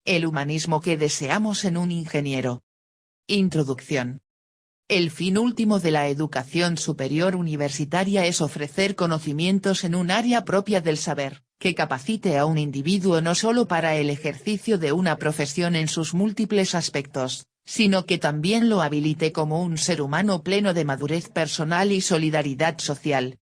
El humanismo que deseamos en un ingeniero. Introducción. El fin último de la educación superior universitaria es ofrecer conocimientos en un área propia del saber, que capacite a un individuo no solo para el ejercicio de una profesión en sus múltiples aspectos, sino que también lo habilite como un ser humano pleno de madurez personal y solidaridad social.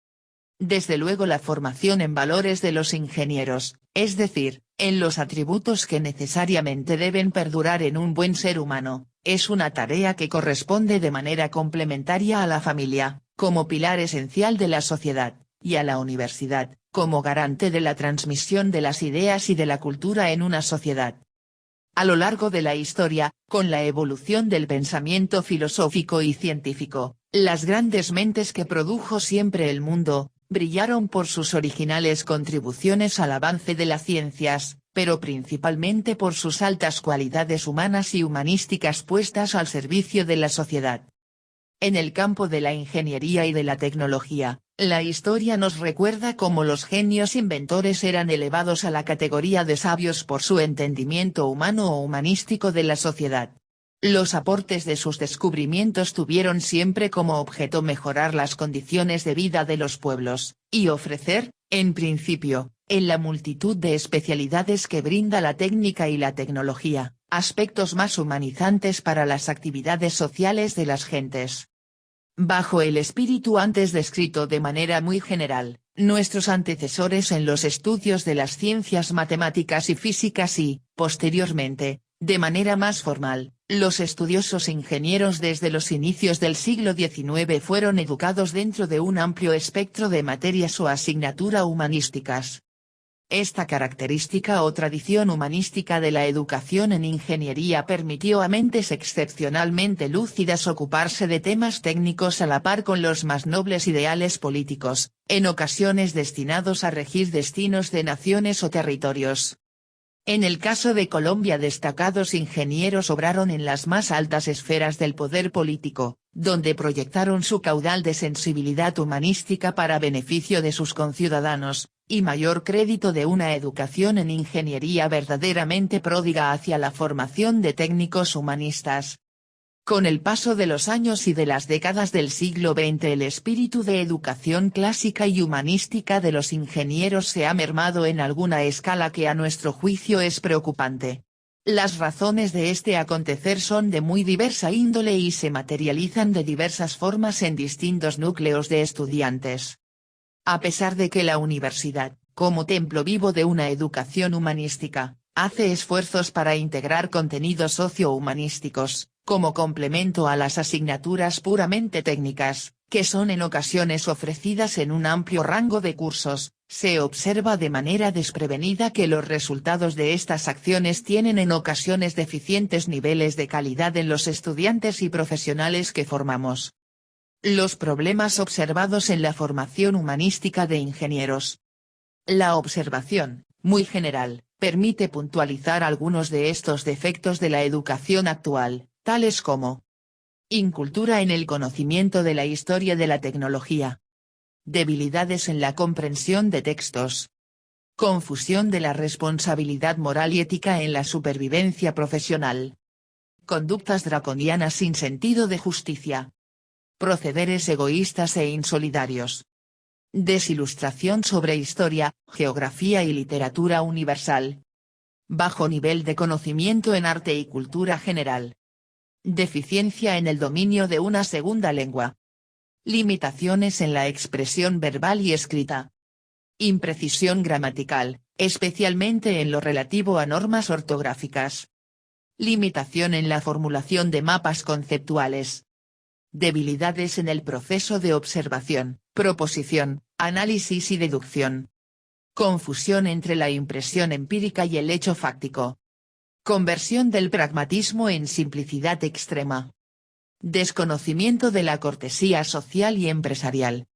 Desde luego la formación en valores de los ingenieros, es decir, en los atributos que necesariamente deben perdurar en un buen ser humano, es una tarea que corresponde de manera complementaria a la familia, como pilar esencial de la sociedad, y a la universidad, como garante de la transmisión de las ideas y de la cultura en una sociedad. A lo largo de la historia, con la evolución del pensamiento filosófico y científico, las grandes mentes que produjo siempre el mundo, brillaron por sus originales contribuciones al avance de las ciencias, pero principalmente por sus altas cualidades humanas y humanísticas puestas al servicio de la sociedad. En el campo de la ingeniería y de la tecnología, la historia nos recuerda cómo los genios inventores eran elevados a la categoría de sabios por su entendimiento humano o humanístico de la sociedad. Los aportes de sus descubrimientos tuvieron siempre como objeto mejorar las condiciones de vida de los pueblos, y ofrecer, en principio, en la multitud de especialidades que brinda la técnica y la tecnología, aspectos más humanizantes para las actividades sociales de las gentes. Bajo el espíritu antes descrito de manera muy general, nuestros antecesores en los estudios de las ciencias matemáticas y físicas y, posteriormente, de manera más formal, los estudiosos ingenieros desde los inicios del siglo XIX fueron educados dentro de un amplio espectro de materias o asignatura humanísticas. Esta característica o tradición humanística de la educación en ingeniería permitió a mentes excepcionalmente lúcidas ocuparse de temas técnicos a la par con los más nobles ideales políticos, en ocasiones destinados a regir destinos de naciones o territorios. En el caso de Colombia, destacados ingenieros obraron en las más altas esferas del poder político, donde proyectaron su caudal de sensibilidad humanística para beneficio de sus conciudadanos, y mayor crédito de una educación en ingeniería verdaderamente pródiga hacia la formación de técnicos humanistas. Con el paso de los años y de las décadas del siglo XX, el espíritu de educación clásica y humanística de los ingenieros se ha mermado en alguna escala que a nuestro juicio es preocupante. Las razones de este acontecer son de muy diversa índole y se materializan de diversas formas en distintos núcleos de estudiantes. A pesar de que la universidad, como templo vivo de una educación humanística, hace esfuerzos para integrar contenidos socio-humanísticos, como complemento a las asignaturas puramente técnicas, que son en ocasiones ofrecidas en un amplio rango de cursos, se observa de manera desprevenida que los resultados de estas acciones tienen en ocasiones deficientes niveles de calidad en los estudiantes y profesionales que formamos. Los problemas observados en la formación humanística de ingenieros. La observación, muy general, permite puntualizar algunos de estos defectos de la educación actual, tales como incultura en el conocimiento de la historia de la tecnología, debilidades en la comprensión de textos, confusión de la responsabilidad moral y ética en la supervivencia profesional, conductas draconianas sin sentido de justicia, procederes egoístas e insolidarios, desilustración sobre historia, geografía y literatura universal, bajo nivel de conocimiento en arte y cultura general, deficiencia en el dominio de una segunda lengua, limitaciones en la expresión verbal y escrita, imprecisión gramatical, especialmente en lo relativo a normas ortográficas, limitación en la formulación de mapas conceptuales, debilidades en el proceso de observación, proposición, análisis y deducción, confusión entre la impresión empírica y el hecho fáctico, conversión del pragmatismo en simplicidad extrema, desconocimiento de la cortesía social y empresarial.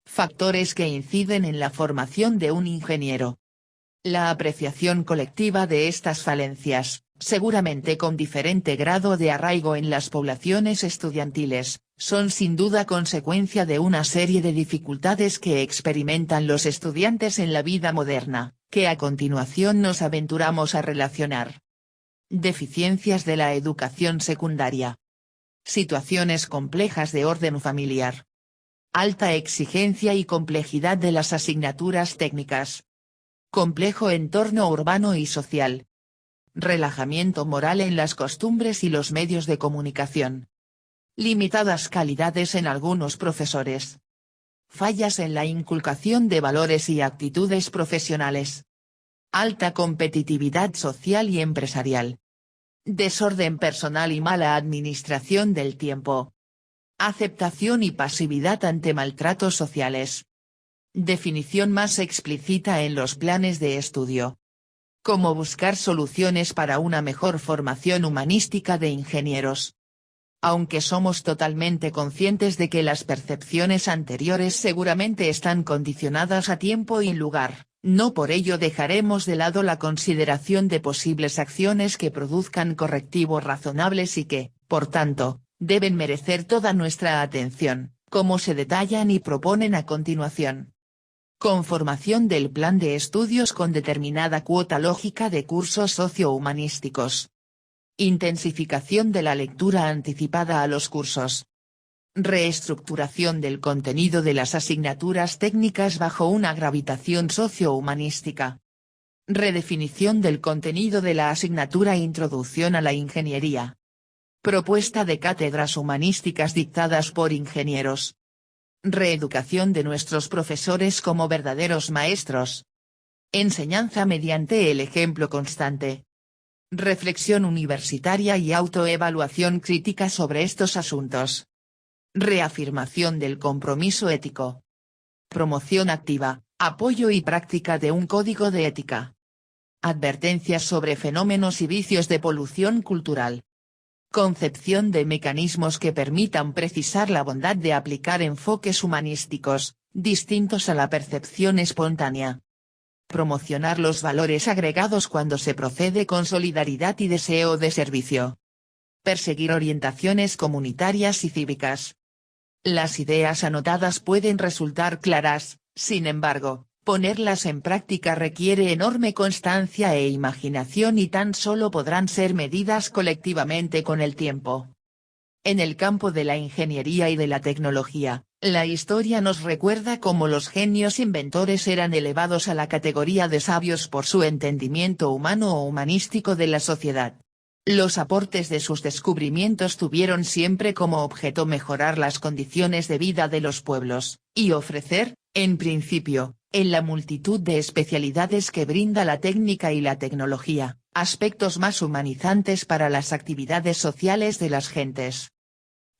Factores que inciden en la formación de un ingeniero. La apreciación colectiva de estas falencias, seguramente con diferente grado de arraigo en las poblaciones estudiantiles, son sin duda consecuencia de una serie de dificultades que experimentan los estudiantes en la vida moderna, que a continuación nos aventuramos a relacionar. Deficiencias de la educación secundaria. Situaciones complejas de orden familiar. Alta exigencia y complejidad de las asignaturas técnicas. Complejo entorno urbano y social. Relajamiento moral en las costumbres y los medios de comunicación. Limitadas calidades en algunos profesores. Fallas en la inculcación de valores y actitudes profesionales. Alta competitividad social y empresarial. Desorden personal y mala administración del tiempo. Aceptación y pasividad ante maltratos sociales. Definición más explícita en los planes de estudio. Cómo buscar soluciones para una mejor formación humanística de ingenieros. Aunque somos totalmente conscientes de que las percepciones anteriores seguramente están condicionadas a tiempo y lugar, no por ello dejaremos de lado la consideración de posibles acciones que produzcan correctivos razonables y que, por tanto, deben merecer toda nuestra atención, como se detallan y proponen a continuación. Conformación del plan de estudios con determinada cuota lógica de cursos socio-humanísticos. Intensificación de la lectura anticipada a los cursos. Reestructuración del contenido de las asignaturas técnicas bajo una gravitación socio-humanística. Redefinición del contenido de la asignatura Introducción a la Ingeniería. Propuesta de cátedras humanísticas dictadas por ingenieros. Reeducación de nuestros profesores como verdaderos maestros. Enseñanza mediante el ejemplo constante. Reflexión universitaria y autoevaluación crítica sobre estos asuntos. Reafirmación del compromiso ético. Promoción activa, apoyo y práctica de un código de ética. Advertencias sobre fenómenos y vicios de polución cultural. Concepción de mecanismos que permitan precisar la bondad de aplicar enfoques humanísticos, distintos a la percepción espontánea. Promocionar los valores agregados cuando se procede con solidaridad y deseo de servicio. Perseguir orientaciones comunitarias y cívicas. Las ideas anotadas pueden resultar claras, sin embargo, ponerlas en práctica requiere enorme constancia e imaginación y tan solo podrán ser medidas colectivamente con el tiempo. En el campo de la ingeniería y de la tecnología, la historia nos recuerda cómo los genios inventores eran elevados a la categoría de sabios por su entendimiento humano o humanístico de la sociedad. Los aportes de sus descubrimientos tuvieron siempre como objeto mejorar las condiciones de vida de los pueblos, y ofrecer, en principio, en la multitud de especialidades que brinda la técnica y la tecnología, aspectos más humanizantes para las actividades sociales de las gentes.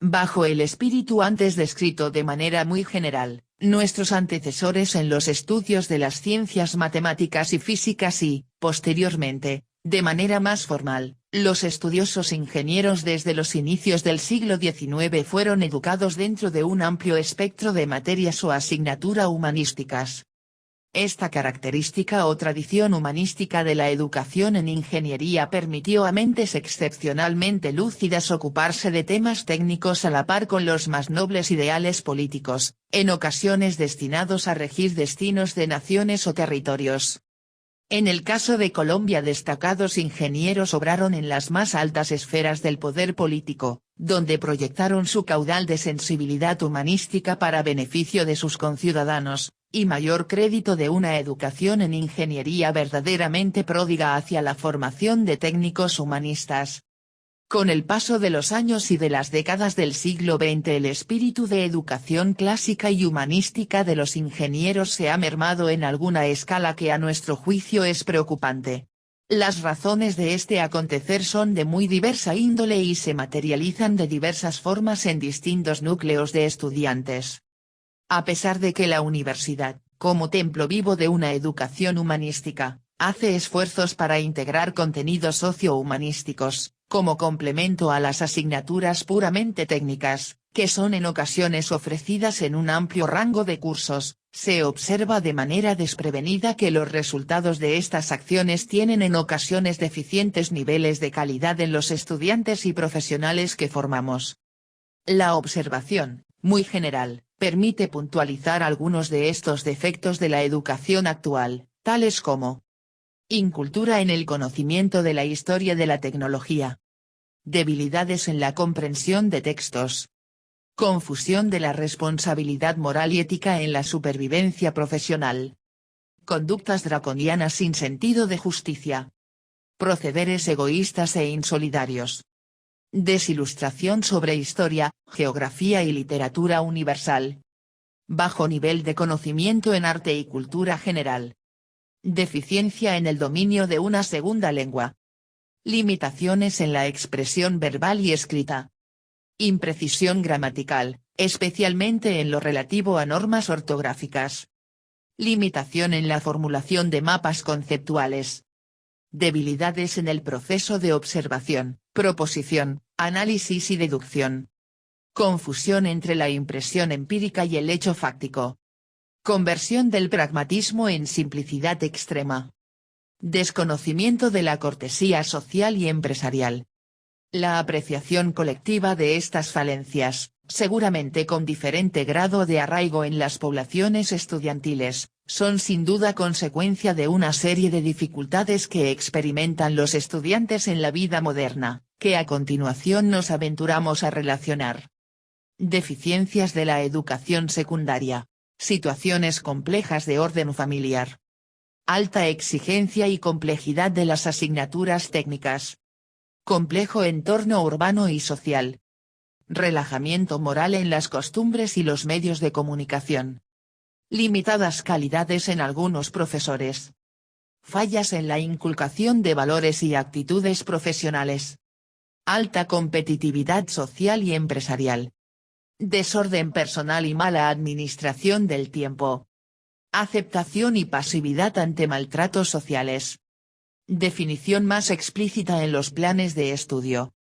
Bajo el espíritu antes descrito de manera muy general, nuestros antecesores en los estudios de las ciencias matemáticas y físicas y, posteriormente, de manera más formal, los estudiosos ingenieros desde los inicios del siglo XIX fueron educados dentro de un amplio espectro de materias o asignatura humanísticas. Esta característica o tradición humanística de la educación en ingeniería permitió a mentes excepcionalmente lúcidas ocuparse de temas técnicos a la par con los más nobles ideales políticos, en ocasiones destinados a regir destinos de naciones o territorios. En el caso de Colombia destacados ingenieros obraron en las más altas esferas del poder político, donde proyectaron su caudal de sensibilidad humanística para beneficio de sus conciudadanos, y mayor crédito de una educación en ingeniería verdaderamente pródiga hacia la formación de técnicos humanistas. Con el paso de los años y de las décadas del siglo XX el espíritu de educación clásica y humanística de los ingenieros se ha mermado en alguna escala que a nuestro juicio es preocupante. Las razones de este acontecer son de muy diversa índole y se materializan de diversas formas en distintos núcleos de estudiantes. A pesar de que la universidad, como templo vivo de una educación humanística, hace esfuerzos para integrar contenidos socio-humanísticos, como complemento a las asignaturas puramente técnicas, que son en ocasiones ofrecidas en un amplio rango de cursos, se observa de manera desprevenida que los resultados de estas acciones tienen en ocasiones deficientes niveles de calidad en los estudiantes y profesionales que formamos. La observación, muy general, permite puntualizar algunos de estos defectos de la educación actual, tales como Incultura en el conocimiento de la historia de la tecnología. Debilidades en la comprensión de textos. Confusión de la responsabilidad moral y ética en la supervivencia profesional. Conductas draconianas sin sentido de justicia. Procederes egoístas e insolidarios. Desilustración sobre historia, geografía y literatura universal. Bajo nivel de conocimiento en arte y cultura general. Deficiencia en el dominio de una segunda lengua. Limitaciones en la expresión verbal y escrita. Imprecisión gramatical, especialmente en lo relativo a normas ortográficas. Limitación en la formulación de mapas conceptuales. Debilidades en el proceso de observación, proposición, análisis y deducción. Confusión entre la impresión empírica y el hecho fáctico. Conversión del pragmatismo en simplicidad extrema. Desconocimiento de la cortesía social y empresarial. La apreciación colectiva de estas falencias, seguramente con diferente grado de arraigo en las poblaciones estudiantiles, son sin duda consecuencia de una serie de dificultades que experimentan los estudiantes en la vida moderna, que a continuación nos aventuramos a relacionar. Deficiencias de la educación secundaria. Situaciones complejas de orden familiar. Alta exigencia y complejidad de las asignaturas técnicas. Complejo entorno urbano y social. Relajamiento moral en las costumbres y los medios de comunicación. Limitadas calidades en algunos profesores. Fallas en la inculcación de valores y actitudes profesionales. Alta competitividad social y empresarial. Desorden personal y mala administración del tiempo. Aceptación y pasividad ante maltratos sociales. Definición más explícita en los planes de estudio.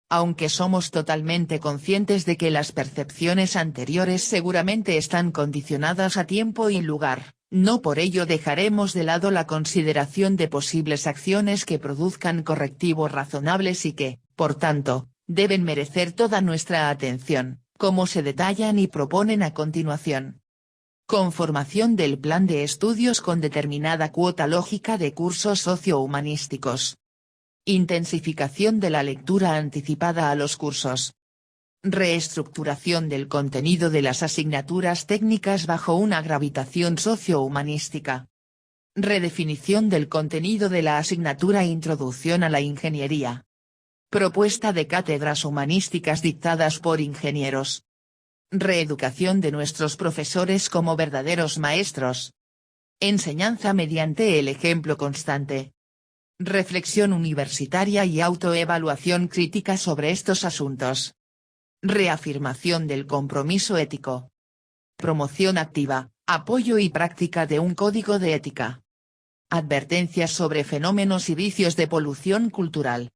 Aunque somos totalmente conscientes de que las percepciones anteriores seguramente están condicionadas a tiempo y lugar, no por ello dejaremos de lado la consideración de posibles acciones que produzcan correctivos razonables y que, por tanto, deben merecer toda nuestra atención, como se detallan y proponen a continuación. Conformación del plan de estudios con determinada cuota lógica de cursos socio-humanísticos. Intensificación de la lectura anticipada a los cursos. Reestructuración del contenido de las asignaturas técnicas bajo una gravitación socio-humanística. Redefinición del contenido de la asignatura Introducción a la Ingeniería. Propuesta de cátedras humanísticas dictadas por ingenieros. Reeducación de nuestros profesores como verdaderos maestros. Enseñanza mediante el ejemplo constante. Reflexión universitaria y autoevaluación crítica sobre estos asuntos. Reafirmación del compromiso ético. Promoción activa, apoyo y práctica de un código de ética. Advertencias sobre fenómenos y vicios de polución cultural.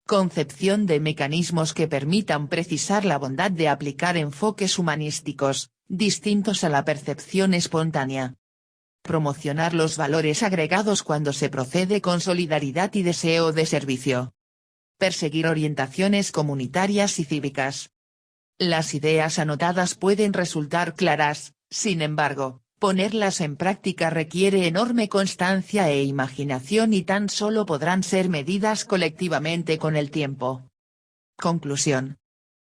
Concepción de mecanismos que permitan precisar la bondad de aplicar enfoques humanísticos, distintos a la percepción espontánea. Promocionar los valores agregados cuando se procede con solidaridad y deseo de servicio. Perseguir orientaciones comunitarias y cívicas. Las ideas anotadas pueden resultar claras, sin embargo, ponerlas en práctica requiere enorme constancia e imaginación y tan solo podrán ser medidas colectivamente con el tiempo. Conclusión.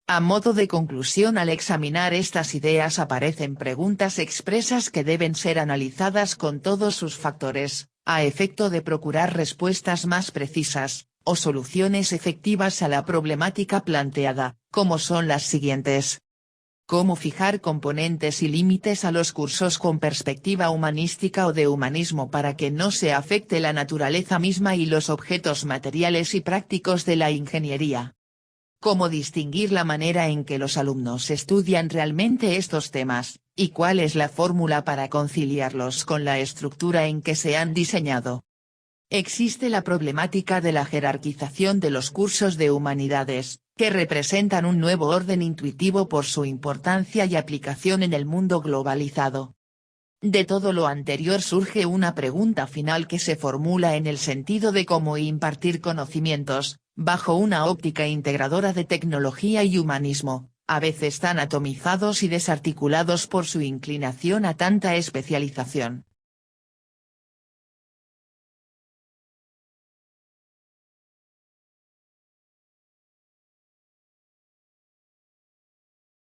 A modo de conclusión, al examinar estas ideas aparecen preguntas expresas que deben ser analizadas con todos sus factores, a efecto de procurar respuestas más precisas, o soluciones efectivas a la problemática planteada, como son las siguientes. Cómo fijar componentes y límites a los cursos con perspectiva humanística o de humanismo para que no se afecte la naturaleza misma y los objetos materiales y prácticos de la ingeniería. Cómo distinguir la manera en que los alumnos estudian realmente estos temas, y cuál es la fórmula para conciliarlos con la estructura en que se han diseñado. Existe la problemática de la jerarquización de los cursos de humanidades, que representan un nuevo orden intuitivo por su importancia y aplicación en el mundo globalizado. De todo lo anterior surge una pregunta final que se formula en el sentido de cómo impartir conocimientos, bajo una óptica integradora de tecnología y humanismo, a veces tan atomizados y desarticulados por su inclinación a tanta especialización.